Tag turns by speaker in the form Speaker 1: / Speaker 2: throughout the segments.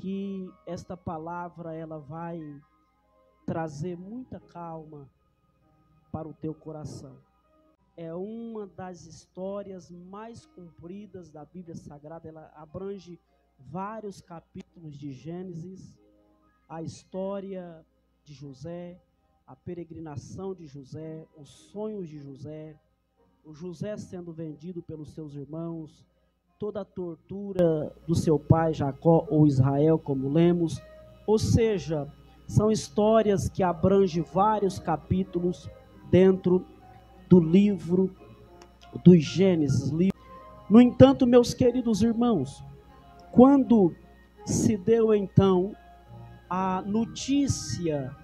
Speaker 1: que esta palavra ela vai trazer muita calma para o teu coração. É uma das histórias mais compridas da Bíblia Sagrada. Ela abrange vários capítulos de Gênesis, a história de José, a peregrinação de José, os sonhos de José, o José sendo vendido pelos seus irmãos, toda a tortura do seu pai Jacó ou Israel, como lemos. Ou seja, são histórias que abrangem vários capítulos dentro do livro dos Gênesis. No entanto, meus queridos irmãos, quando se deu então a notícia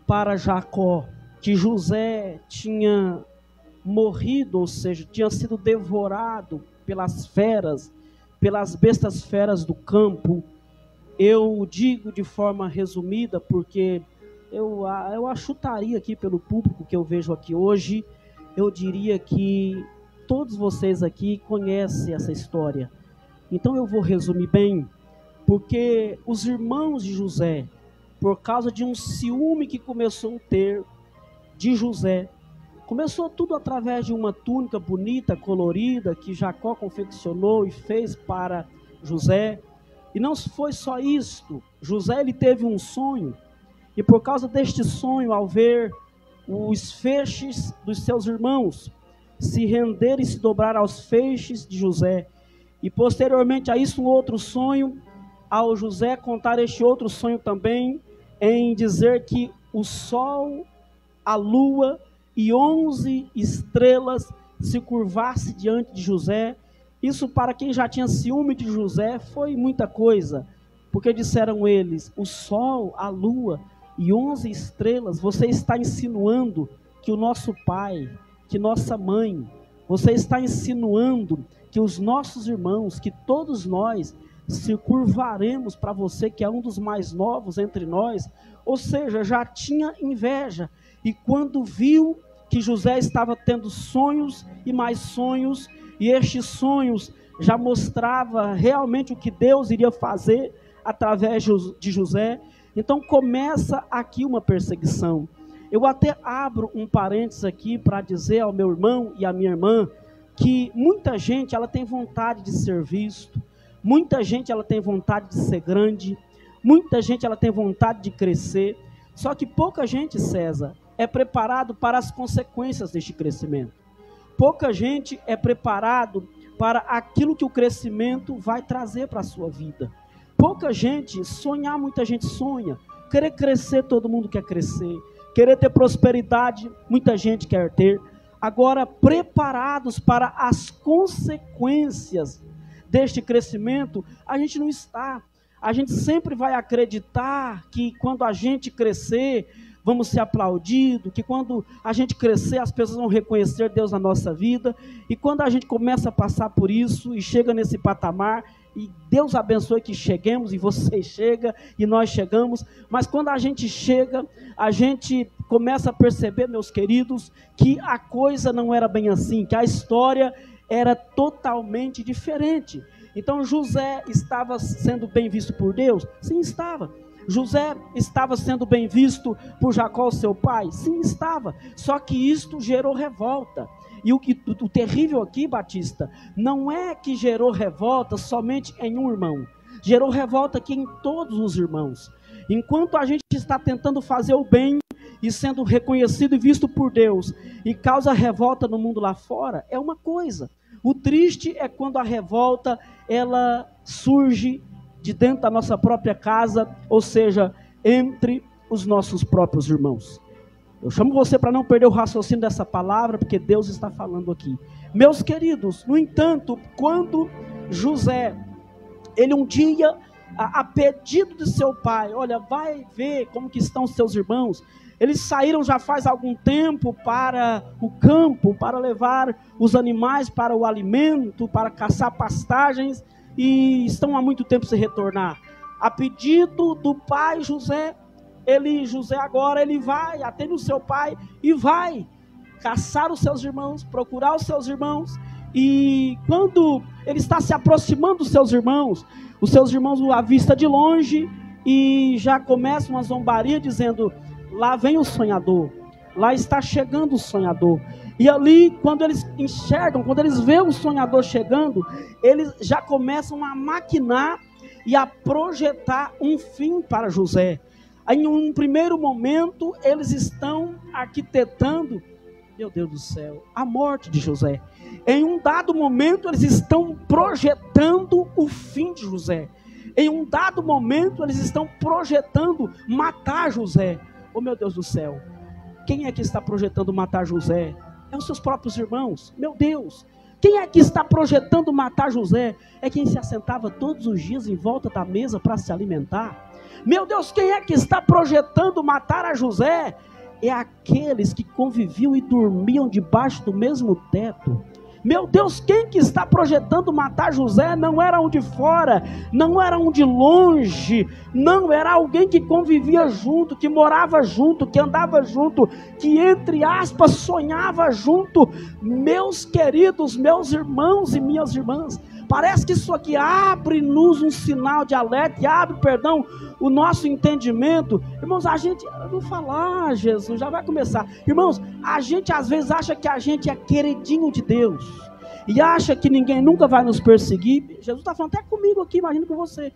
Speaker 1: para Jacó que José tinha morrido, ou seja, tinha sido devorado pelas feras, pelas bestas feras do campo, eu digo de forma resumida, porque eu achutaria aqui pelo público que eu vejo aqui hoje, eu diria que todos vocês aqui conhecem essa história. Então eu vou resumir bem, porque os irmãos de José, por causa de um ciúme que começou a ter de José, começou tudo através de uma túnica bonita, colorida, que Jacó confeccionou e fez para José. E não foi só isto. José ele teve um sonho, e por causa deste sonho, ao ver os feixes dos seus irmãos se render e se dobrar aos feixes de José, e posteriormente a isso um outro sonho, ao José contar este outro sonho também, em dizer que o sol, a lua e 11 estrelas se curvasse diante de José. Isso, para quem já tinha ciúme de José, foi muita coisa, porque disseram eles: o sol, a lua e 11 estrelas, você está insinuando que o nosso pai, que nossa mãe, você está insinuando que os nossos irmãos, que todos nós se curvaremos para você, que é um dos mais novos entre nós. Ou seja, já tinha inveja. E quando viu que José estava tendo sonhos e mais sonhos, e estes sonhos já mostrava realmente o que Deus iria fazer através de José, então começa aqui uma perseguição. Eu até abro um parênteses aqui para dizer ao meu irmão e à minha irmã que muita gente ela tem vontade de ser visto, muita gente ela tem vontade de ser grande, muita gente ela tem vontade de crescer, só que pouca gente, César, é preparado para as consequências deste crescimento. Pouca gente é preparado para aquilo que o crescimento vai trazer para a sua vida. Pouca gente, sonhar muita gente sonha, querer crescer todo mundo quer crescer, querer ter prosperidade muita gente quer ter. Agora, preparados para as consequências deste crescimento, a gente não está. A gente sempre vai acreditar que quando a gente crescer, vamos ser aplaudidos, que quando a gente crescer, as pessoas vão reconhecer Deus na nossa vida. E quando a gente começa a passar por isso e chega nesse patamar, e Deus abençoe que cheguemos, e você chega, e nós chegamos, mas quando a gente chega, a gente começa a perceber, meus queridos, que a coisa não era bem assim, que a história era totalmente diferente. Então José estava sendo bem visto por Deus? Sim, estava. José estava sendo bem visto por Jacó, seu pai? Sim, estava. Só que isto gerou revolta. E o terrível aqui, Batista, não é que gerou revolta somente em um irmão. Gerou revolta aqui em todos os irmãos. Enquanto a gente está tentando fazer o bem e sendo reconhecido e visto por Deus, e causa revolta no mundo lá fora, é uma coisa. O triste é quando a revolta, ela surge de dentro da nossa própria casa, ou seja, entre os nossos próprios irmãos. Eu chamo você para não perder o raciocínio dessa palavra, porque Deus está falando aqui. Meus queridos, no entanto, quando José, ele um dia, a pedido de seu pai, olha, vai ver como que estão os seus irmãos. Eles saíram já faz algum tempo para o campo, para levar os animais para o alimento, para caçar pastagens, e estão há muito tempo sem retornar. A pedido do pai José, José agora ele vai, atende o seu pai e vai caçar os seus irmãos, procurar os seus irmãos, E quando ele está se aproximando dos seus irmãos, os seus irmãos o avistam de longe e já começa uma zombaria dizendo: lá vem o sonhador, lá está chegando o sonhador. E ali, quando eles enxergam, quando eles veem o sonhador chegando, eles já começam a maquinar e a projetar um fim para José. Em um primeiro momento, eles estão arquitetando, meu Deus do céu, a morte de José. Em um dado momento, eles estão projetando o fim de José. Em um dado momento, eles estão projetando matar José. Oh, meu Deus do céu, quem é que está projetando matar José? É os seus próprios irmãos. Meu Deus, quem é que está projetando matar José? É quem se assentava todos os dias em volta da mesa para se alimentar. Meu Deus, quem é que está projetando matar a José? É aqueles que conviviam e dormiam debaixo do mesmo teto. Meu Deus, quem que está projetando matar José não era um de fora, não era um de longe, não, era alguém que convivia junto, que morava junto, que andava junto, que entre aspas sonhava junto. Meus queridos, meus irmãos e minhas irmãs, parece que isso aqui abre-nos um sinal de alerta, abre, o nosso entendimento. Irmãos, a gente, eu vou falar, Jesus, já vai começar. Irmãos, a gente às vezes acha que a gente é queridinho de Deus, e acha que ninguém nunca vai nos perseguir. Jesus está falando até comigo aqui, imagino com você.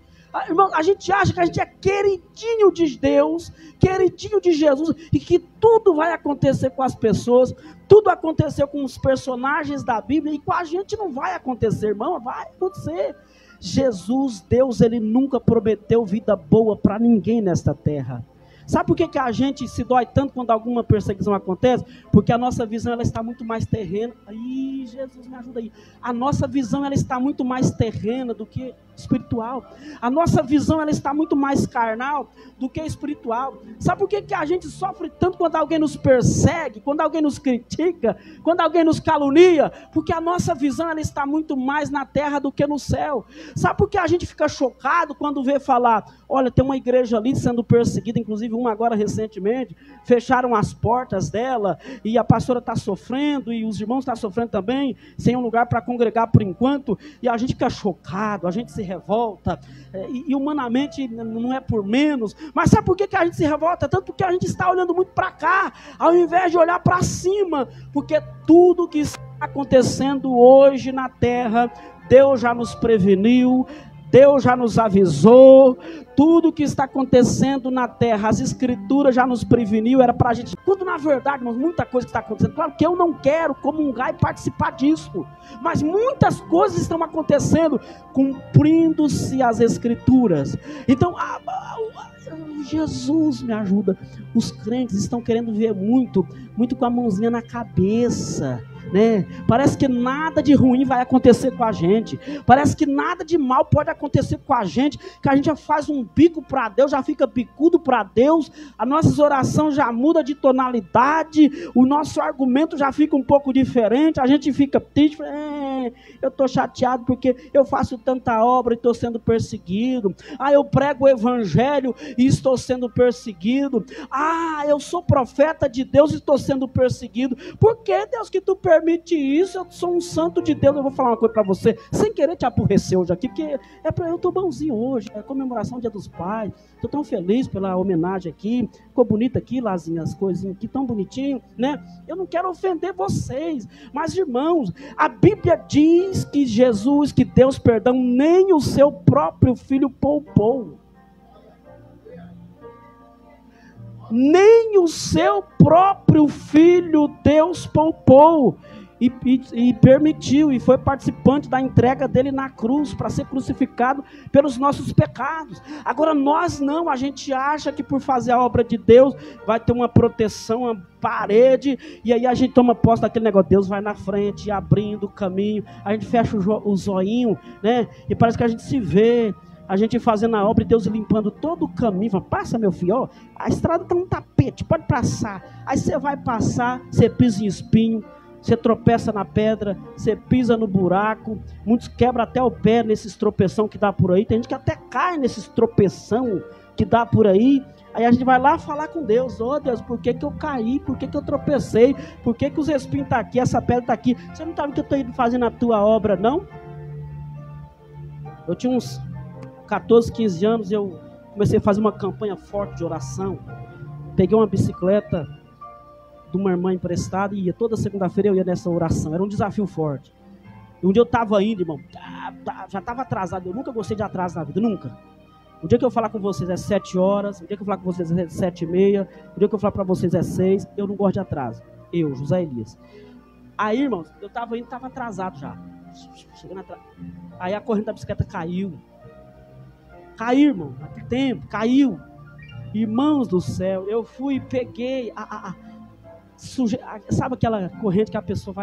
Speaker 1: Irmão, a gente acha que a gente é queridinho de Deus, queridinho de Jesus, e que tudo vai acontecer com as pessoas, tudo aconteceu com os personagens da Bíblia, e com a gente não vai acontecer, irmão, vai acontecer. Jesus, Deus, Ele nunca prometeu vida boa para ninguém nesta terra. Sabe por que a gente se dói tanto quando alguma perseguição acontece? Porque a nossa visão ela está muito mais terrena. Ih, Jesus, me ajuda aí. A nossa visão ela está muito mais terrena do que espiritual. A nossa visão ela está muito mais carnal do que espiritual. Sabe por que a gente sofre tanto quando alguém nos persegue, quando alguém nos critica, quando alguém nos calunia? Porque a nossa visão ela está muito mais na terra do que no céu. Sabe por que a gente fica chocado quando vê falar: olha, tem uma igreja ali sendo perseguida, inclusive uma agora recentemente, fecharam as portas dela, e a pastora está sofrendo, e os irmãos estão sofrendo também, sem um lugar para congregar por enquanto, e a gente fica chocado, a gente se revolta, e humanamente não é por menos, mas sabe por que a gente se revolta? Tanto porque a gente está olhando muito para cá, ao invés de olhar para cima, porque tudo que está acontecendo hoje na terra, Deus já nos preveniu, Deus já nos avisou, tudo que está acontecendo na terra, as escrituras já nos preveniu, era para a gente, quando na verdade, irmãos, muita coisa que está acontecendo, claro que eu não quero comungar e participar disso, mas muitas coisas estão acontecendo, cumprindo-se as escrituras. Então, Jesus me ajuda, os crentes estão querendo ver muito com a mãozinha na cabeça, né? Parece que nada de ruim vai acontecer com a gente, parece que nada de mal pode acontecer com a gente, que a gente já faz um bico para Deus, já fica bicudo para Deus, a nossa oração já muda de tonalidade, o nosso argumento já fica um pouco diferente, a gente fica triste, eu estou chateado porque eu faço tanta obra e estou sendo perseguido, eu prego o evangelho e estou sendo perseguido, eu sou profeta de Deus e estou sendo perseguido. Por que, Deus, que tu permite isso? Eu sou um santo de Deus. Eu vou falar uma coisa para você, sem querer te aborrecer hoje aqui, porque eu estou bonzinho hoje, é comemoração do Dia dos Pais, estou tão feliz pela homenagem aqui, ficou bonita aqui, Lazinha, as coisinhas aqui, tão bonitinho, né? Eu não quero ofender vocês, mas irmãos, a Bíblia diz que Jesus, que Deus, perdão, nem o seu próprio filho poupou. Nem o seu próprio filho Deus poupou e permitiu, e foi participante da entrega dele na cruz, para ser crucificado pelos nossos pecados. Agora nós não, a gente acha que por fazer a obra de Deus vai ter uma proteção, uma parede, e aí a gente toma posse daquele negócio, Deus vai na frente, abrindo o caminho, a gente fecha o zoinho, né? E parece que a gente se vê, a gente fazendo a obra e Deus limpando todo o caminho. Fala, passa, meu filho, ó, a estrada está um tapete, pode passar. Aí você vai passar, você pisa em espinho, você tropeça na pedra, você pisa no buraco, muitos quebram até o pé nesses tropeção que dá por aí. Tem gente que até cai nesses tropeção que dá por aí. Aí a gente vai lá falar com Deus. Ô Deus, por que eu caí? Por que eu tropecei? Por que os espinhos estão aqui? Essa pedra está aqui? Você não estava que eu estou indo fazendo a tua obra, não? Eu tinha uns 14, 15 anos. Eu comecei a fazer uma campanha forte de oração. Peguei uma bicicleta de uma irmã emprestada e ia. Toda segunda-feira eu ia nessa oração. Era um desafio forte. E um dia eu estava indo, irmão. Já estava atrasado. Eu nunca gostei de atraso na vida, nunca. O dia que eu falar com vocês é 7 horas, o dia que eu falar com vocês é 7h30, o dia que eu falar para vocês é 6, eu não gosto de atraso. Eu, José Elias. Aí, irmãos, eu estava indo, estava atrasado já. Chegando atrás. Aí a corrente da bicicleta caiu. Caiu, irmão, naquele tempo, caiu. Irmãos do céu, eu fui e peguei sabe aquela corrente que a pessoa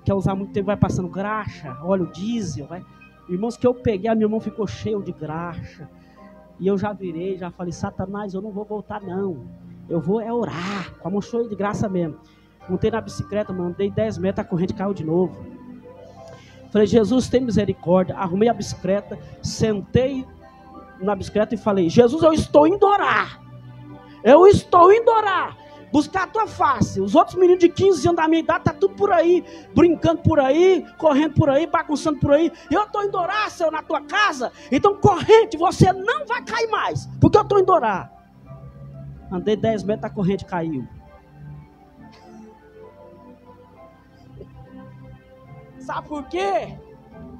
Speaker 1: quer usar muito tempo, vai passando graxa, óleo diesel, vai. Irmãos, que eu peguei, a minha mão ficou cheia de graxa. E eu já virei, já falei, Satanás, eu não vou voltar não. Eu vou orar, com a mão cheia de graça mesmo. Montei na bicicleta, mandei 10 metros, a corrente caiu de novo. Falei, Jesus, tem misericórdia. Arrumei a bicicleta, sentei na bicicleta e falei, Jesus, eu estou indo orar. Eu estou indo orar. Buscar a tua face. Os outros meninos de 15 anos da minha idade, tá tudo por aí, brincando por aí, correndo por aí, bagunçando por aí. Eu estou indo orar, Senhor, na tua casa. Então, corrente, você não vai cair mais, porque eu estou indo orar. Andei 10 metros, a corrente caiu. Sabe por quê?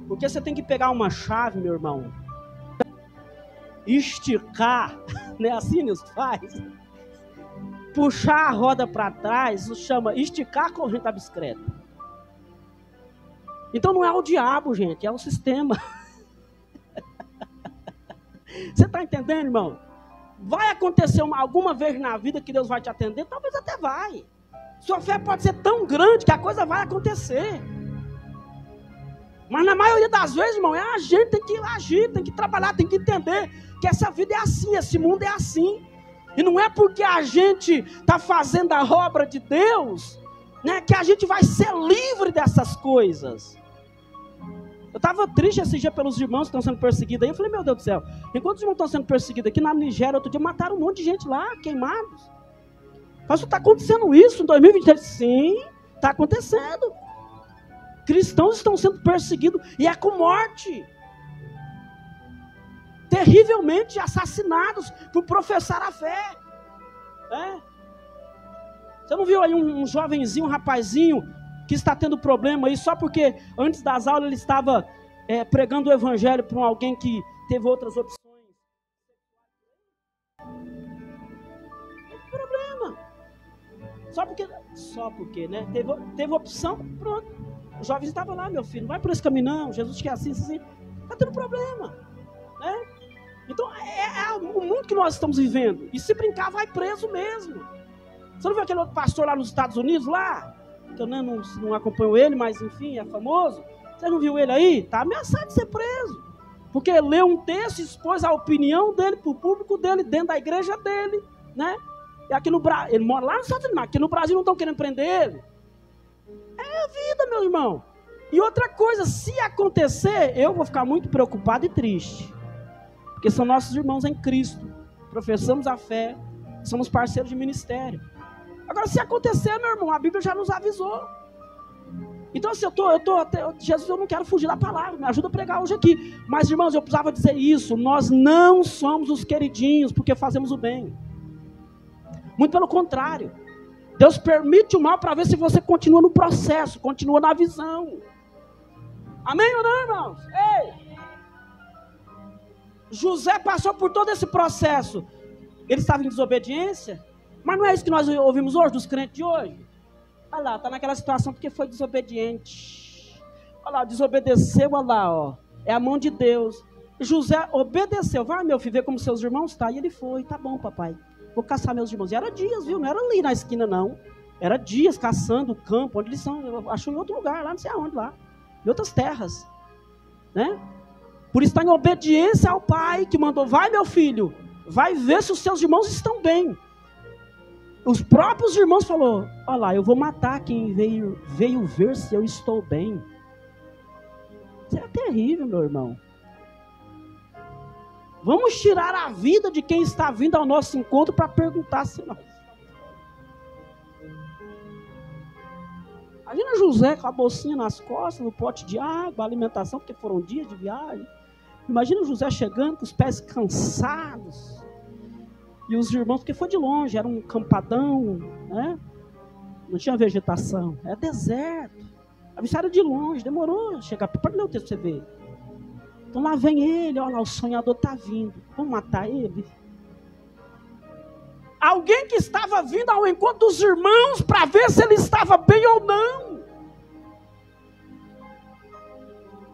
Speaker 1: Porque você tem que pegar uma chave, meu irmão, esticar, não é assim, Nilson? Faz. Puxar a roda para trás, isso chama esticar a corrente da bicicleta. Então não é o diabo, gente, é o sistema. Você está entendendo, irmão? Vai acontecer alguma vez na vida que Deus vai te atender? Talvez até vai. Sua fé pode ser tão grande que a coisa vai acontecer. Mas na maioria das vezes, irmão, a gente tem que agir, tem que trabalhar, tem que entender que essa vida é assim, esse mundo é assim. E não é porque a gente está fazendo a obra de Deus, né, que a gente vai ser livre dessas coisas. Eu estava triste esse dia pelos irmãos que estão sendo perseguidos aí. Eu falei, meu Deus do céu, enquanto os irmãos estão sendo perseguidos aqui na Nigéria, outro dia mataram um monte de gente lá, queimados. Mas está acontecendo isso em 2023? Sim, está acontecendo. Cristãos estão sendo perseguidos e é com morte. Terrivelmente assassinados por professar a fé. Você não viu aí um jovenzinho, um rapazinho que está tendo problema aí só porque antes das aulas ele estava pregando o evangelho para alguém que teve outras opções? Não tem problema. Só porque, né? Teve opção, pronto. O jovem estava lá, meu filho, não vai por esse caminho não, Jesus quer assim. Está tendo problema, né? Então, é o mundo que nós estamos vivendo. E se brincar, vai preso mesmo. Você não viu aquele outro pastor lá nos Estados Unidos, lá? Que eu não acompanho ele, mas enfim, é famoso. Você não viu ele aí? Está ameaçado de ser preso. Porque leu um texto e expôs a opinião dele para o público dele, dentro da igreja dele, né? E aqui no Brasil, ele mora lá nos Estados Unidos, mas aqui no Brasil não estão querendo prender ele. É a vida, meu irmão. E outra coisa, se acontecer, eu vou ficar muito preocupado e triste. Porque são nossos irmãos em Cristo. Professamos a fé. Somos parceiros de ministério. Agora, se acontecer, meu irmão, a Bíblia já nos avisou. Então, assim, Jesus, eu não quero fugir da palavra. Me ajuda a pregar hoje aqui. Mas, irmãos, eu precisava dizer isso. Nós não somos os queridinhos porque fazemos o bem. Muito pelo contrário. Deus permite o mal para ver se você continua no processo, continua na visão. Amém ou não, irmãos? Ei! José passou por todo esse processo. Ele estava em desobediência, mas não é isso que nós ouvimos hoje, dos crentes de hoje. Olha lá, está naquela situação porque foi desobediente. Olha lá, desobedeceu, olha lá, ó. É a mão de Deus. José obedeceu. Vai, meu filho, ver como seus irmãos estão. E ele foi, tá bom, papai. Vou caçar meus irmãos. E era Dias, viu? Não era ali na esquina, não. Era Dias caçando o campo, onde eles são. Eu acho em outro lugar, lá não sei aonde, lá. Em outras terras. Né? Por estar em obediência ao pai que mandou, vai meu filho, vai ver se os seus irmãos estão bem. Os próprios irmãos falaram, olha lá, eu vou matar quem veio ver se eu estou bem. Isso é terrível, meu irmão. Vamos tirar a vida de quem está vindo ao nosso encontro para perguntar se nós. Imagina José com a bolsinha nas costas, no pote de água, alimentação, porque foram dias de viagem. Imagina José chegando com os pés cansados. E os irmãos, porque foi de longe, era um campadão, né? Não tinha vegetação, era deserto. Avisaram de longe, demorou a chegar. Pode ler o texto para você ver. Então lá vem ele, olha lá, o sonhador está vindo. Vamos matar ele? Alguém que estava vindo ao encontro dos irmãos para ver se ele estava bem ou não.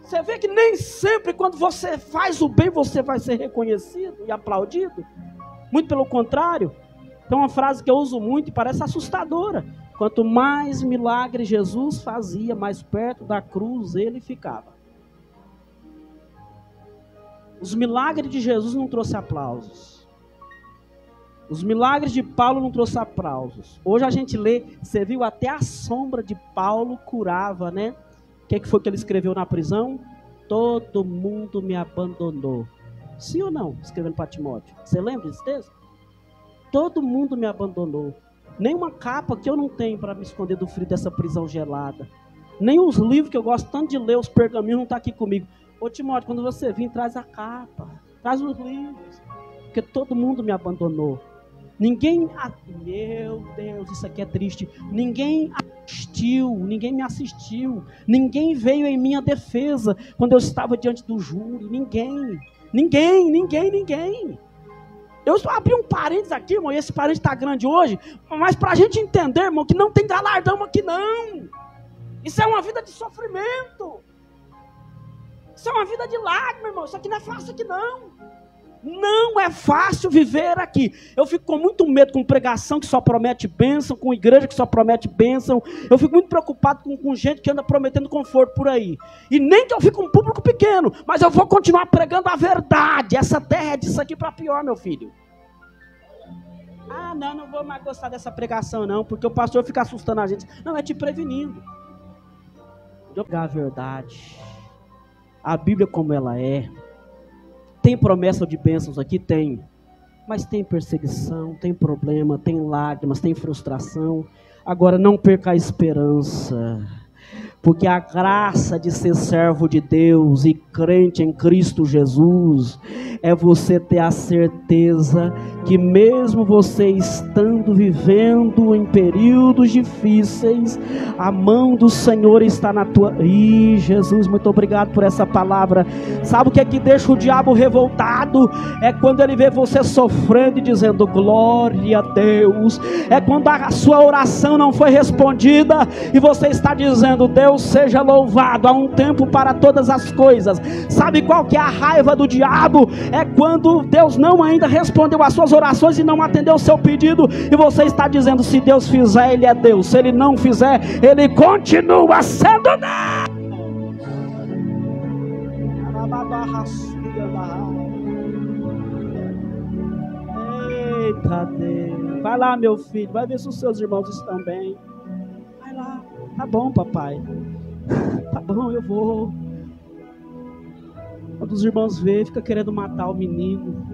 Speaker 1: Você vê que nem sempre quando você faz o bem você vai ser reconhecido e aplaudido. Muito pelo contrário. Tem uma frase que eu uso muito e parece assustadora. Quanto mais milagre Jesus fazia, mais perto da cruz ele ficava. Os milagres de Jesus não trouxeram aplausos. Os milagres de Paulo não trouxeram aplausos. Hoje a gente lê, você viu, até a sombra de Paulo curava, né? O que foi que ele escreveu na prisão? Todo mundo me abandonou. Sim ou não? Escrevendo para Timóteo. Você lembra desse texto? Todo mundo me abandonou. Nem uma capa que eu não tenho para me esconder do frio dessa prisão gelada. Nem os livros que eu gosto tanto de ler, os pergaminhos, não estão aqui comigo. Ô Timóteo, quando você vir, traz a capa. Traz os livros. Porque todo mundo me abandonou. Ninguém, meu Deus, isso aqui é triste. Ninguém me assistiu. Ninguém veio em minha defesa quando eu estava diante do júri. Ninguém. Eu só abri um parênteses aqui, irmão, e esse parênteses está grande hoje, mas para a gente entender, irmão, que não tem galardão aqui não. Isso é uma vida de sofrimento. Isso é uma vida de lágrima, irmão. Isso aqui não é fácil aqui não. Não é fácil viver aqui. Eu fico com muito medo com pregação que só promete bênção, com igreja que só promete bênção. Eu fico muito preocupado com gente que anda prometendo conforto por aí. E nem que eu fique com um público pequeno, mas eu vou continuar pregando a verdade. Essa terra é disso aqui para pior, meu filho. Ah, não vou mais gostar dessa pregação não, porque o pastor fica assustando a gente. Não, é te prevenindo. Jogar a verdade. A Bíblia como ela é. Tem promessa de bênçãos aqui? Tem. Mas tem perseguição, tem problema, tem lágrimas, tem frustração. Agora não perca a esperança. Porque a graça de ser servo de Deus e crente em Cristo Jesus é você ter a certeza que mesmo você estando vivendo em períodos difíceis, a mão do Senhor está na tua... Ih, Jesus, muito obrigado por essa palavra. Sabe o que é que deixa o diabo revoltado? É quando ele vê você sofrendo e dizendo glória a Deus. É quando a sua oração não foi respondida e você está dizendo Deus seja louvado, há um tempo para todas as coisas. Sabe qual que é a raiva do diabo? É quando Deus não ainda respondeu às suas orações e não atendeu o seu pedido, e você está dizendo, se Deus fizer, Ele é Deus, se Ele não fizer, Ele continua sendo Deus. Eita Deus, vai lá meu filho, vai ver se os seus irmãos estão bem. Vai lá, tá bom papai. Tá bom, eu vou. Quando os irmãos veem, fica querendo matar o menino.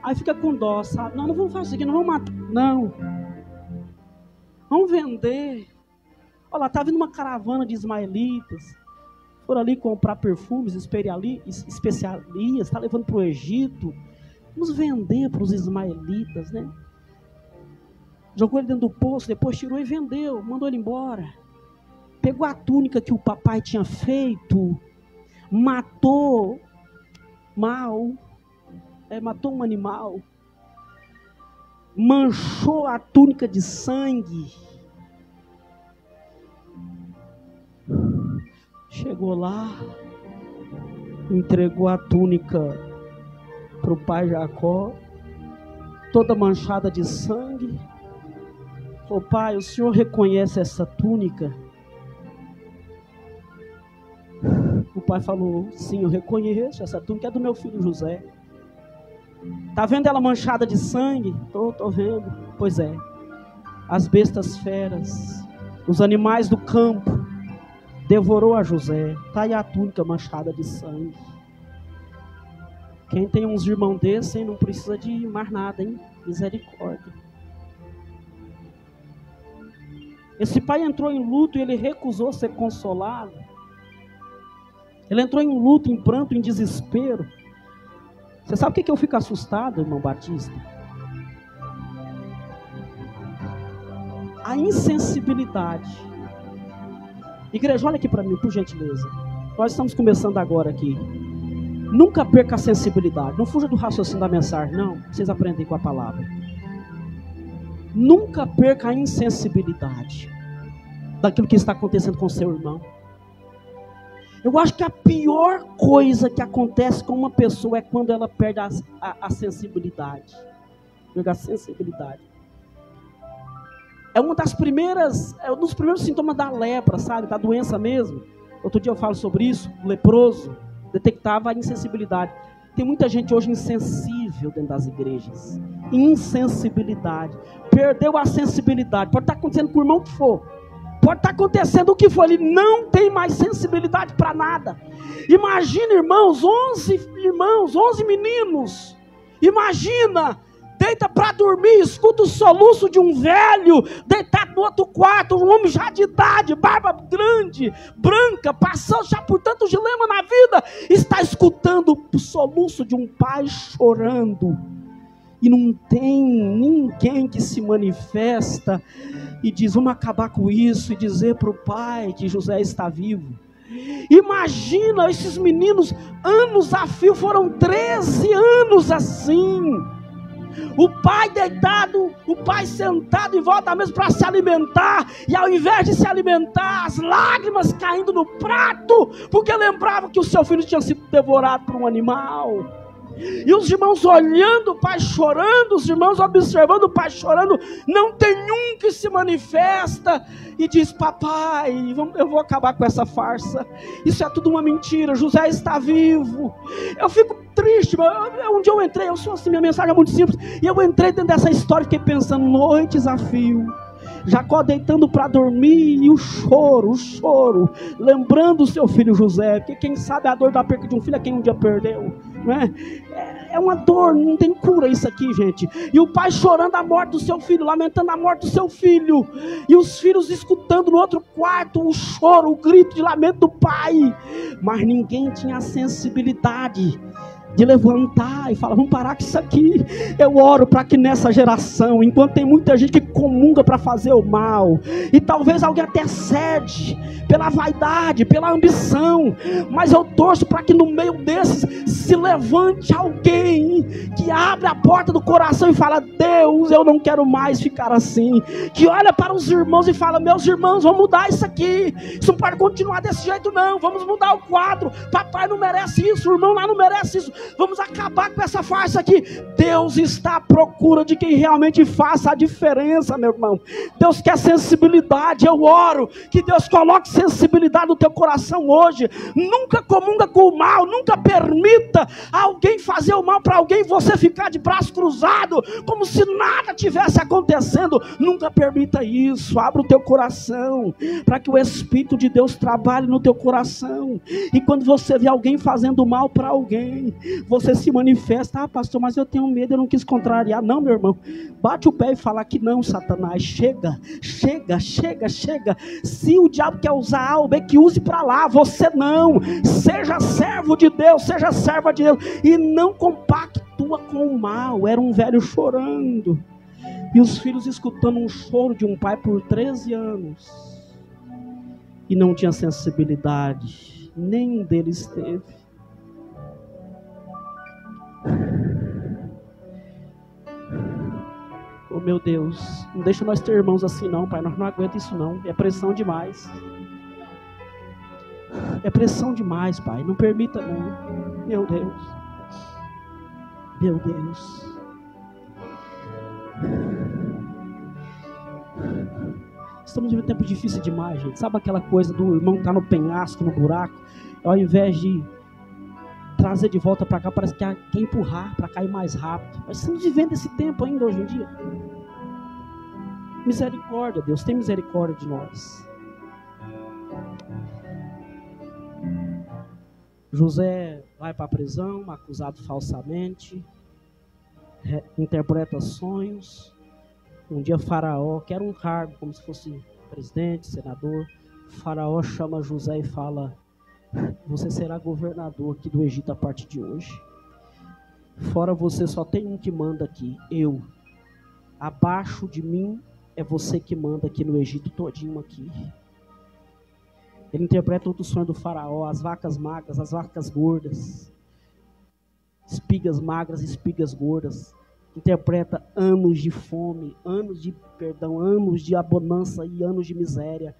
Speaker 1: Aí fica com dó, sabe? Não vamos fazer isso aqui, não vamos matar. Não. Vamos vender. Olha lá, tá vindo uma caravana de ismaelitas. Foram ali comprar perfumes, especiarias, tá levando para o Egito. Vamos vender para os ismaelitas, né? Jogou ele dentro do poço, depois tirou e vendeu, mandou ele embora. Pegou a túnica que o papai tinha feito, matou um animal, manchou a túnica de sangue. Chegou lá, entregou a túnica para o pai Jacó, toda manchada de sangue. Falou, pai, o senhor reconhece essa túnica? O pai falou, sim, eu reconheço, essa túnica é do meu filho José. Tá vendo ela manchada de sangue? Tô vendo. Pois é, as bestas feras, os animais do campo, devorou a José. Tá aí a túnica manchada de sangue. Quem tem uns irmãos desses, hein, não precisa de mais nada, hein? Misericórdia. Esse pai entrou em luto e ele recusou ser consolado. Ele entrou em luto, em pranto, em desespero. Você sabe o que eu fico assustado, irmão Batista? A insensibilidade. Igreja, olha aqui para mim, por gentileza. Nós estamos começando agora aqui. Nunca perca a sensibilidade. Não fuja do raciocínio da mensagem, não. Vocês aprendem com a palavra. Nunca perca a insensibilidade daquilo que está acontecendo com seu irmão. Eu acho que a pior coisa que acontece com uma pessoa é quando ela perde a sensibilidade. Perde a sensibilidade. É um dos primeiros sintomas da lepra, sabe? Da doença mesmo. Outro dia eu falo sobre isso. O leproso detectava a insensibilidade. Tem muita gente hoje insensível dentro das igrejas. Insensibilidade. Perdeu a sensibilidade. Pode estar acontecendo com o irmão que for. Pode estar acontecendo o que for. Ele não tem mais sensibilidade para nada. Imagina, irmãos, 11 meninos. Imagina. Deita para dormir, escuta o soluço de um velho, deitado no outro quarto, um homem já de idade, barba grande, branca, passou já por tanto dilema na vida, está escutando o soluço de um pai chorando, e não tem ninguém que se manifesta, e diz, vamos acabar com isso, e dizer para o pai que José está vivo. Imagina esses meninos, anos a fio, foram 13 anos assim, o pai deitado, o pai sentado em volta da mesa para se alimentar, e ao invés de se alimentar, as lágrimas caindo no prato, porque lembrava que o seu filho tinha sido devorado por um animal. E os irmãos olhando o pai chorando, os irmãos observando o pai chorando, não tem um que se manifesta e diz, papai, eu vou acabar com essa farsa, isso é tudo uma mentira, José está vivo. Eu fico triste, um dia eu entrei, eu sou assim, minha mensagem é muito simples, e eu entrei dentro dessa história, fiquei pensando, noites a fio, Jacó deitando para dormir, e o choro, lembrando o seu filho José, porque quem sabe a dor da perda de um filho é quem um dia perdeu, não é? É uma dor, não tem cura isso aqui, gente. E o pai chorando a morte do seu filho, lamentando a morte do seu filho, e os filhos escutando no outro quarto o choro, o grito de lamento do pai, mas ninguém tinha a sensibilidade de levantar e falar, vamos parar com isso aqui. Eu oro para que nessa geração, enquanto tem muita gente que comunga para fazer o mal, e talvez alguém até cede pela vaidade, pela ambição, mas eu torço para que no meio desses se levante alguém que abre a porta do coração e fala, Deus, eu não quero mais ficar assim, que olha para os irmãos e fala, meus irmãos, vamos mudar isso aqui, isso não pode continuar desse jeito não, vamos mudar o quadro, papai não merece isso, o irmão lá não merece isso, vamos acabar com essa farsa aqui. Deus está à procura de quem realmente faça a diferença, meu irmão. Deus quer sensibilidade. Eu oro que Deus coloque sensibilidade no teu coração hoje. Nunca comunga com o mal, nunca permita alguém fazer o mal para alguém, você ficar de braço cruzado, como se nada tivesse acontecendo. Nunca permita isso. Abra o teu coração, para que o Espírito de Deus trabalhe no teu coração, e quando você vê alguém fazendo mal para alguém, você se manifesta, pastor, mas eu tenho medo, eu não quis contrariar. Não, meu irmão, bate o pé e fala que não, Satanás, chega. Se o diabo quer usar algo, é que use para lá, você não. Seja servo de Deus, seja serva de Deus, e não compactua com o mal. Era um velho chorando, e os filhos escutando um choro de um pai por 13 anos, e não tinha sensibilidade, nenhum deles teve. Oh meu Deus, não deixa nós ter irmãos assim não, pai, nós não aguentamos isso não, é pressão demais, pai, não permita não, meu Deus, estamos vivendo um tempo difícil demais, gente. Sabe aquela coisa do irmão que está no penhasco, no buraco, ao invés de trazer de volta para cá, parece que quer empurrar para cair mais rápido. Mas estamos vivendo esse tempo ainda hoje em dia. Misericórdia, Deus, tem misericórdia de nós. José vai para a prisão, acusado falsamente, interpreta sonhos. Um dia Faraó, que era um cargo como se fosse presidente, senador, Faraó chama José e fala: você será governador aqui do Egito a partir de hoje. Fora você só tem um que manda aqui, eu. Abaixo de mim é você que manda aqui no Egito todinho aqui. Ele interpreta outro sonho do Faraó: as vacas magras, as vacas gordas, espigas magras, espigas gordas. Interpreta anos de fome, anos de abundância e anos de miséria.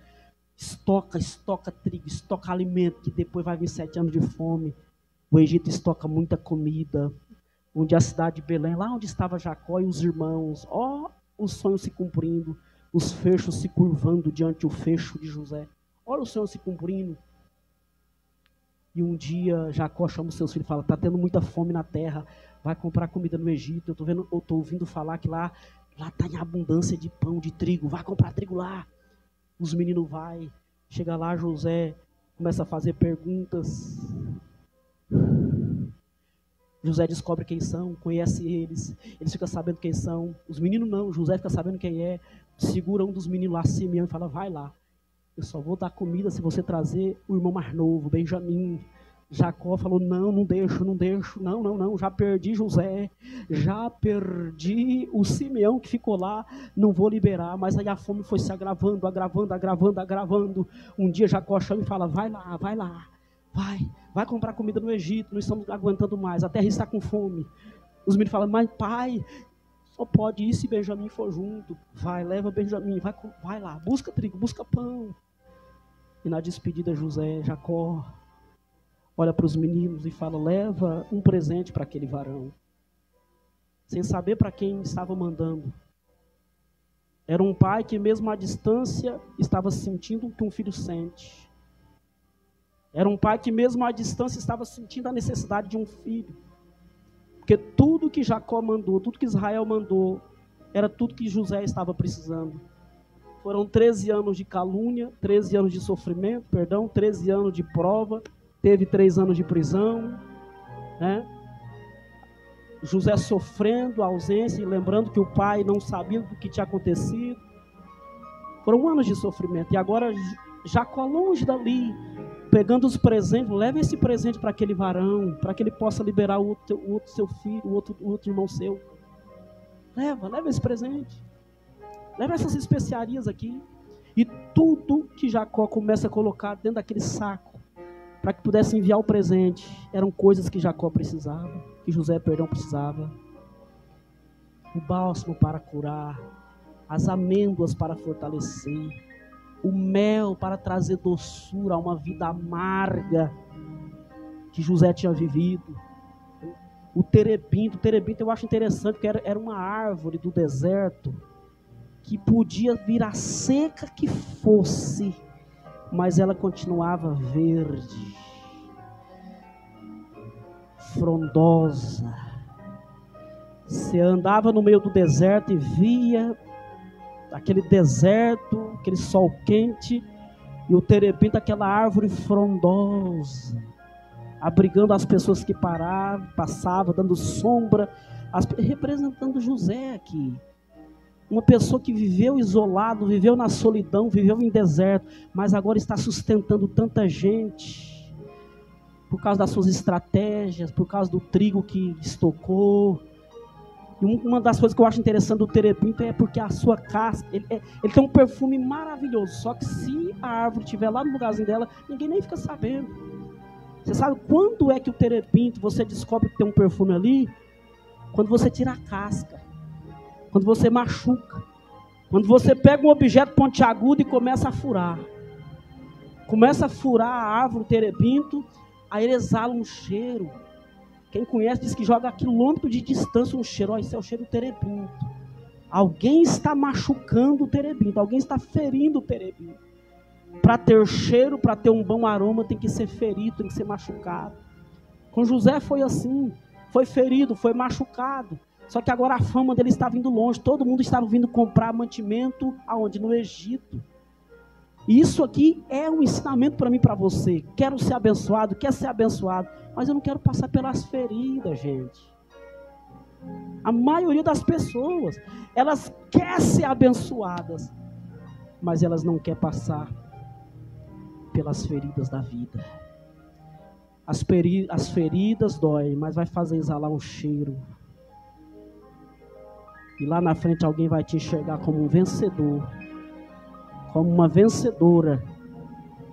Speaker 1: Estoca trigo, estoca alimento, que depois vai vir 7 anos de fome. O Egito estoca muita comida. Onde a cidade de Belém, lá onde estava Jacó e os irmãos, os sonhos se cumprindo, os fechos se curvando diante do fecho de José. Olha o sonho se cumprindo. E um dia Jacó chama os seus filhos e fala: está tendo muita fome na terra, vai comprar comida no Egito. Eu estou ouvindo falar que lá está em abundância de pão, de trigo, vai comprar trigo lá. Os meninos vai, chega lá, José começa a fazer perguntas. José descobre quem são, conhece eles ficam sabendo quem são. Os meninos não, José fica sabendo quem é, segura um dos meninos lá, Simeão, e fala: vai lá, eu só vou dar comida se você trazer o irmão mais novo, Benjamim. Jacó falou: não deixo, não, já perdi José, já perdi o Simeão que ficou lá, não vou liberar. Mas aí a fome foi se agravando. Um dia Jacó chama e fala: vai lá, vai comprar comida no Egito, não estamos aguentando mais, a terra está com fome. Os meninos falam: mas pai, só pode ir se Benjamim for junto. Vai, leva Benjamim, vai lá, busca trigo, busca pão. E na despedida Jacó olha para os meninos e fala: leva um presente para aquele varão. Sem saber para quem estava mandando. Era um pai que mesmo à distância estava sentindo o que um filho sente. Era um pai que mesmo à distância estava sentindo a necessidade de um filho. Porque tudo que Jacó mandou, tudo que Israel mandou, era tudo que José estava precisando. Foram 13 anos de calúnia, 13 anos de sofrimento, 13 anos de prova, teve 3 anos de prisão, né? José sofrendo a ausência e lembrando que o pai não sabia do que tinha acontecido. Foram anos de sofrimento. E agora Jacó longe dali, pegando os presentes, leva esse presente para aquele varão, para que ele possa liberar o outro seu filho, o outro irmão seu. Leva esse presente. Leva essas especiarias aqui. E tudo que Jacó começa a colocar dentro daquele saco, para que pudesse enviar o presente, eram coisas que Jacó precisava, que José, precisava. O bálsamo para curar, as amêndoas para fortalecer, o mel para trazer doçura a uma vida amarga que José tinha vivido. O terebinto eu acho interessante, porque era uma árvore do deserto que podia vir a seca que fosse, mas ela continuava verde, frondosa. Você andava no meio do deserto e via aquele deserto, aquele sol quente, e o terebinto, aquela árvore frondosa, abrigando as pessoas que passavam, dando sombra, representando José aqui. Uma pessoa que viveu isolado, viveu na solidão, viveu em deserto, mas agora está sustentando tanta gente, por causa das suas estratégias, por causa do trigo que estocou. E uma das coisas que eu acho interessante do terebinto é porque a sua casca, ele tem um perfume maravilhoso, só que se a árvore estiver lá no lugarzinho dela, ninguém nem fica sabendo. Você sabe quando é que o terebinto, você descobre que tem um perfume ali? Quando você tira a casca, quando você machuca, quando você pega um objeto pontiagudo e começa a furar. Começa a furar a árvore, o terebinto, aí ele exala um cheiro. Quem conhece diz que joga a quilômetro de distância um cheiro. Esse é o cheiro do terebinto. Alguém está machucando o terebinto, alguém está ferindo o terebinto. Para ter cheiro, para ter um bom aroma, tem que ser ferido, tem que ser machucado. Com José foi assim, foi ferido, foi machucado. Só que agora a fama dele estava indo longe, todo mundo estava vindo comprar mantimento aonde? No Egito. E isso aqui é um ensinamento para mim e para você. Quero ser abençoado, quer ser abençoado, Mas eu não quero passar pelas feridas, gente. A maioria das pessoas, elas querem ser abençoadas, mas elas não querem passar pelas feridas da vida. As feridas doem, mas vai fazer exalar um cheiro. E lá na frente alguém vai te enxergar como um vencedor, como uma vencedora.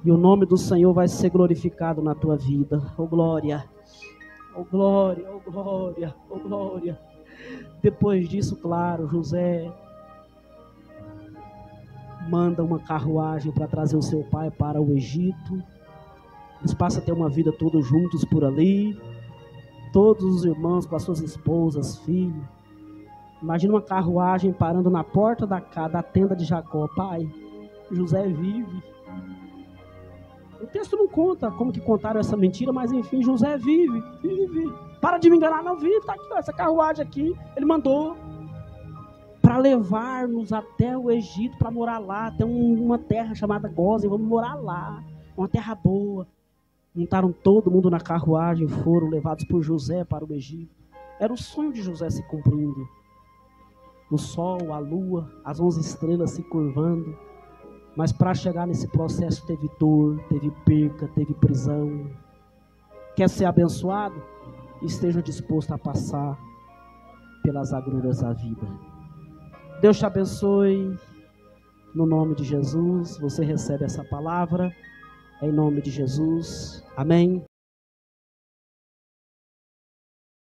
Speaker 1: E o nome do Senhor vai ser glorificado na tua vida. Oh glória, oh glória, oh glória, oh glória. Depois disso, claro, José manda uma carruagem para trazer o seu pai para o Egito. Eles passam a ter uma vida todos juntos por ali. Todos os irmãos com as suas esposas, filhos. Imagina uma carruagem parando na porta da tenda de Jacó. Pai, José vive. O texto não conta como que contaram essa mentira, mas enfim, José vive. Para de me enganar, não vive. Está aqui, ó, essa carruagem aqui. Ele mandou para levar-nos até o Egito, para morar lá. Tem uma terra chamada Gósen, vamos morar lá. Uma terra boa. Montaram todo mundo na carruagem, foram levados por José para o Egito. Era o sonho de José se cumprindo. O sol, a lua, as 11 estrelas se curvando. Mas para chegar nesse processo teve dor, teve perca, teve prisão. Quer ser abençoado? Esteja disposto a passar pelas agruras da vida. Deus te abençoe. No nome de Jesus, você recebe essa palavra. Em nome de Jesus. Amém.